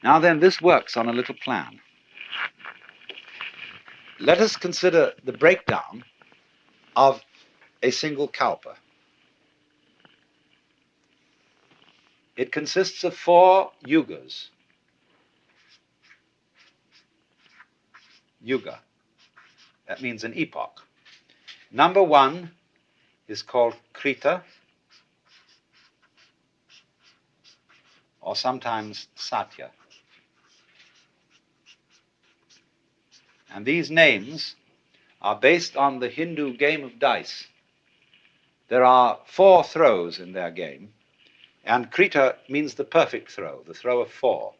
Now then, this works on a little plan. Let us consider the breakdown of a single kalpa. It consists of 4 yugas. Yuga. That means an epoch. Number 1 is called Krita, or sometimes Satya. And these names are based on the Hindu game of dice. There are 4 throws in their game, and Krita means the perfect throw, the throw of 4.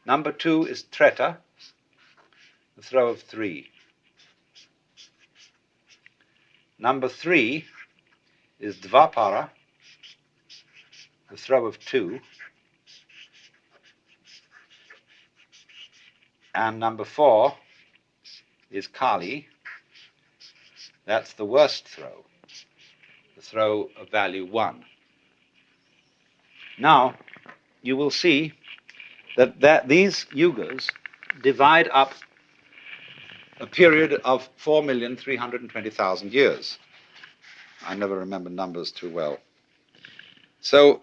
Number 2 is Treta, the throw of 3. Number 3 is Dvapara, the throw of 2. And number 4 is Kali, that's the worst throw, the throw of value 1. Now, you will see that these yugas divide up a period of 4,320,000 years. I never remember numbers too well. So,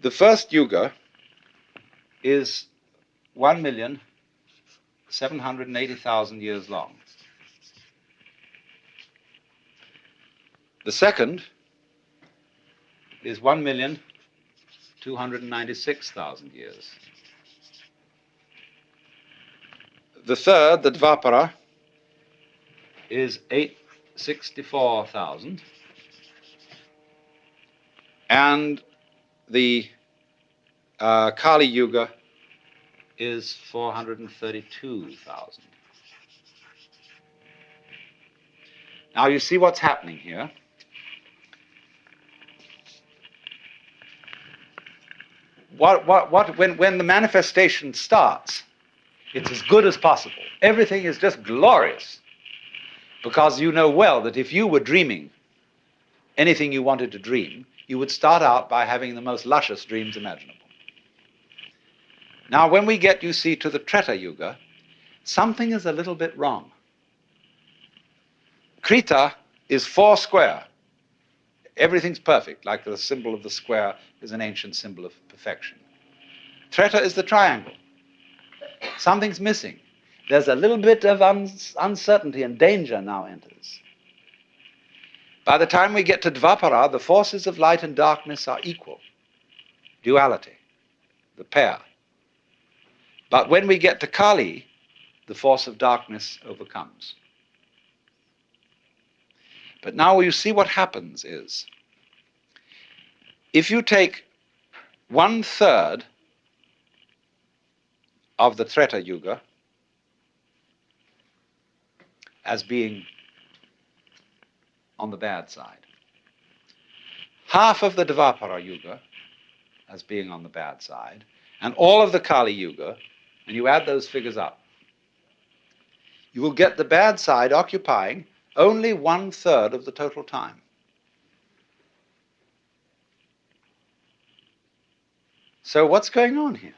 the first yuga is 1,780,000 years long. The second is 1,296,000 years. The third, the Dvapara, is 864,000. And the Kali Yuga is 432,000. Now you see what's happening here. When the manifestation starts, it's as good as possible. Everything is just glorious. Because you know well that if you were dreaming anything you wanted to dream, you would start out by having the most luscious dreams imaginable. Now, when we get, you see, to the Treta Yuga, something is a little bit wrong. Krita is 4 square. Everything's perfect, like the symbol of the square is an ancient symbol of perfection. Treta is the triangle. Something's missing. There's a little bit of uncertainty, and danger now enters. By the time we get to Dvapara, the forces of light and darkness are equal. Duality, the pair. But when we get to Kali, the force of darkness overcomes. But now you see what happens is, if you take 1/3 of the Treta Yuga as being on the bad side, half of the Dvapara Yuga as being on the bad side, and all of the Kali Yuga, and you add those figures up, you will get the bad side occupying only 1/3 of the total time. So what's going on here?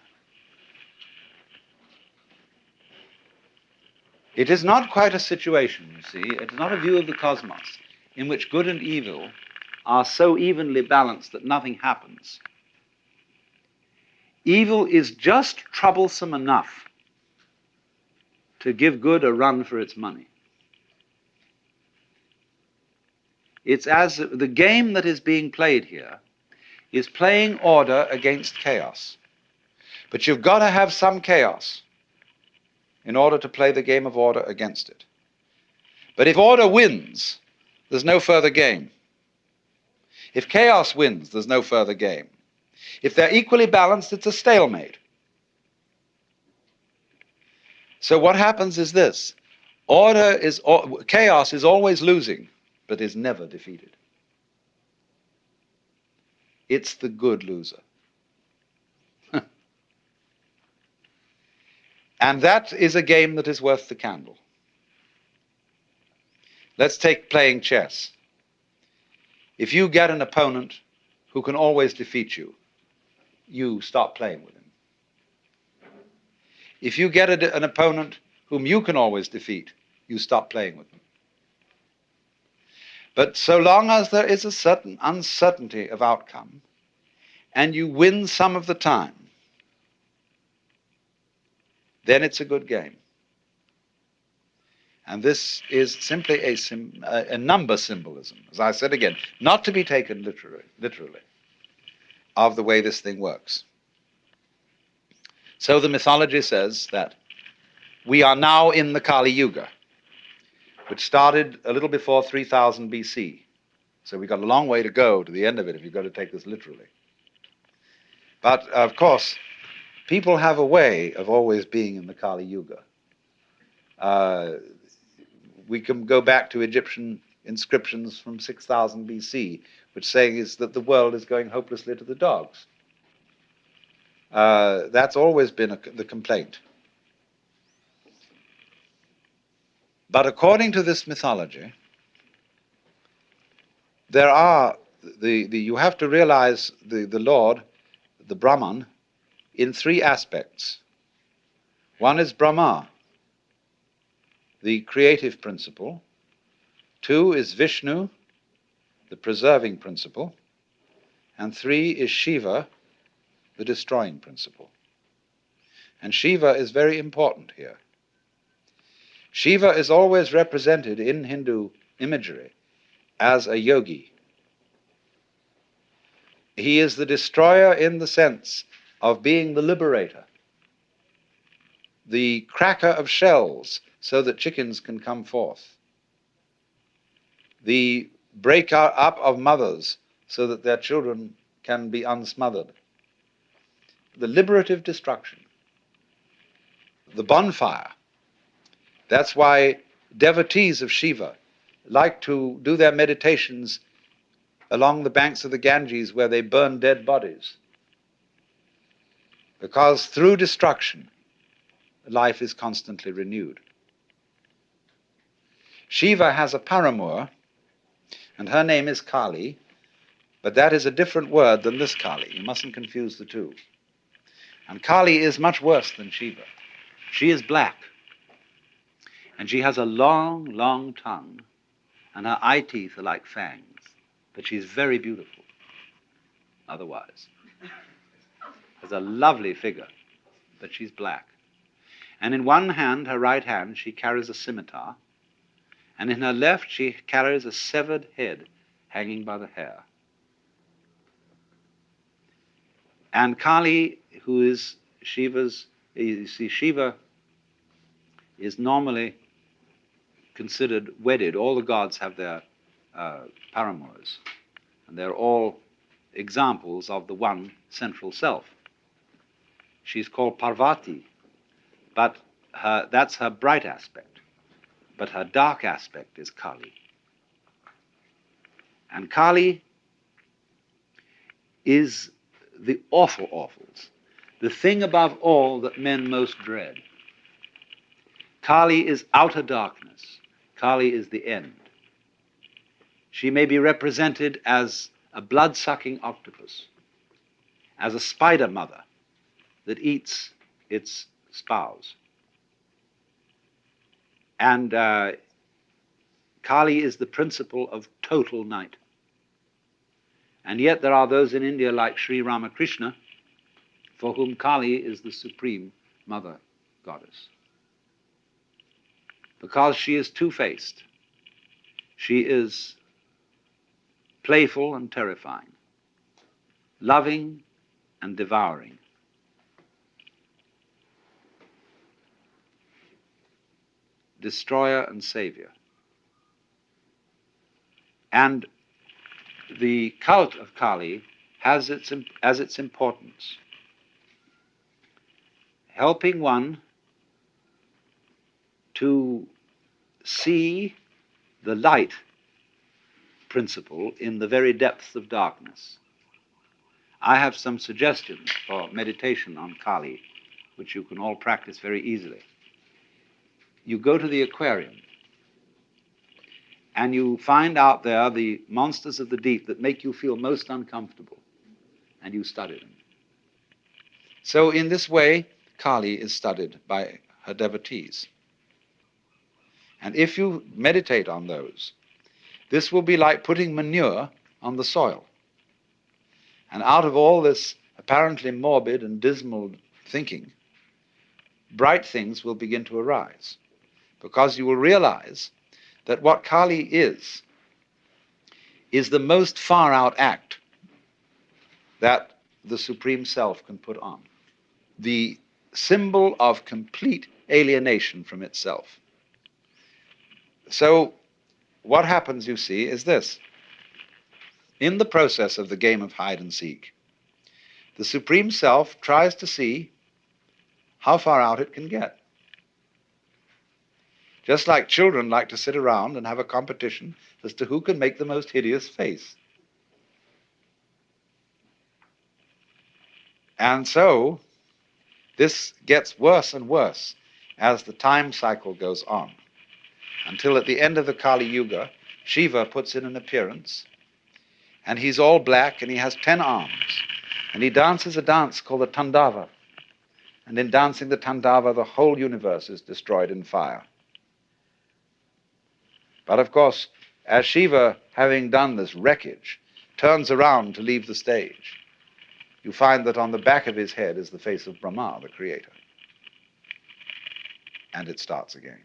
It is not quite a situation, you see, it is not a view of the cosmos in which good and evil are so evenly balanced that nothing happens. Evil is just troublesome enough to give good a run for its money. It's as the game that is being played here is playing order against chaos. But you've got to have some chaos in order to play the game of order against it. But if order wins, there's no further game. If chaos wins, there's no further game. If they're equally balanced, it's a stalemate. So what happens is this: chaos is always losing, but is never defeated. It's the good loser. And that is a game that is worth the candle. Let's take playing chess. If you get an opponent who can always defeat you, you stop playing with him. If you get an opponent whom you can always defeat, you stop playing with them. But so long as there is a certain uncertainty of outcome, and you win some of the time, then it's a good game. And this is simply a number symbolism, as I said again, not to be taken literally, of the way this thing works. So the mythology says that we are now in the Kali Yuga, which started a little before 3000 BC. So we've got a long way to go to the end of it if you've got to take this literally. But, of course, people have a way of always being in the Kali Yuga. We can go back to Egyptian inscriptions from 6000 BC, which saying is that the world is going hopelessly to the dogs. That's always been the complaint. But according to this mythology, there are you have to realize the Lord, the Brahman, in three aspects. One is Brahma, the creative principle. Two is Vishnu, the preserving principle. And three is Shiva, the destroying principle. And Shiva is very important here. Shiva is always represented in Hindu imagery as a yogi. He is the destroyer in the sense of being the liberator, the cracker of shells so that chickens can come forth, the breaker up of mothers so that their children can be unsmothered, the liberative destruction, the bonfire. That's why devotees of Shiva like to do their meditations along the banks of the Ganges where they burn dead bodies. Because through destruction, life is constantly renewed. Shiva has a paramour, and her name is Kali, but that is a different word than this Kali. You mustn't confuse the two. And Kali is much worse than Shiva. She is black, and she has a long, long tongue, and her eye teeth are like fangs, but she's very beautiful otherwise. Has a lovely figure, but she's black. And in one hand, her right hand, she carries a scimitar, and in her left she carries a severed head hanging by the hair. And Kali, who is Shiva's, you see, Shiva is normally considered wedded. All the gods have their paramours, and they're all examples of the one central self. She's called Parvati, but that's her bright aspect. But her dark aspect is Kali. And Kali is the awful awfuls, the thing above all that men most dread. Kali is outer darkness. Kali is the end. She may be represented as a blood-sucking octopus, as a spider mother that eats its spouse. And Kali is the principle of total night. And yet there are those in India like Sri Ramakrishna for whom Kali is the supreme mother goddess. Because she is two-faced. She is playful and terrifying, loving and devouring. Destroyer and savior. And the cult of Kali has as its importance helping one to see the light principle in the very depths of darkness. I have some suggestions for meditation on Kali, which you can all practice very easily. You go to the aquarium, and you find out there the monsters of the deep that make you feel most uncomfortable, and you study them. So in this way, Kali is studied by her devotees. And if you meditate on those, this will be like putting manure on the soil. And out of all this apparently morbid and dismal thinking, bright things will begin to arise, because you will realize that what Kali is the most far-out act that the Supreme Self can put on. The symbol of complete alienation from itself. So what happens, you see, is this. In the process of the game of hide and seek, the Supreme Self tries to see how far out it can get. Just like children like to sit around and have a competition as to who can make the most hideous face. And so this gets worse and worse as the time cycle goes on, until at the end of the Kali Yuga, Shiva puts in an appearance, and he's all black and he has 10 arms, and he dances a dance called the Tandava. And in dancing the Tandava, the whole universe is destroyed in fire. But of course, as Shiva, having done this wreckage, turns around to leave the stage, you find that on the back of his head is the face of Brahma, the creator. And it starts again.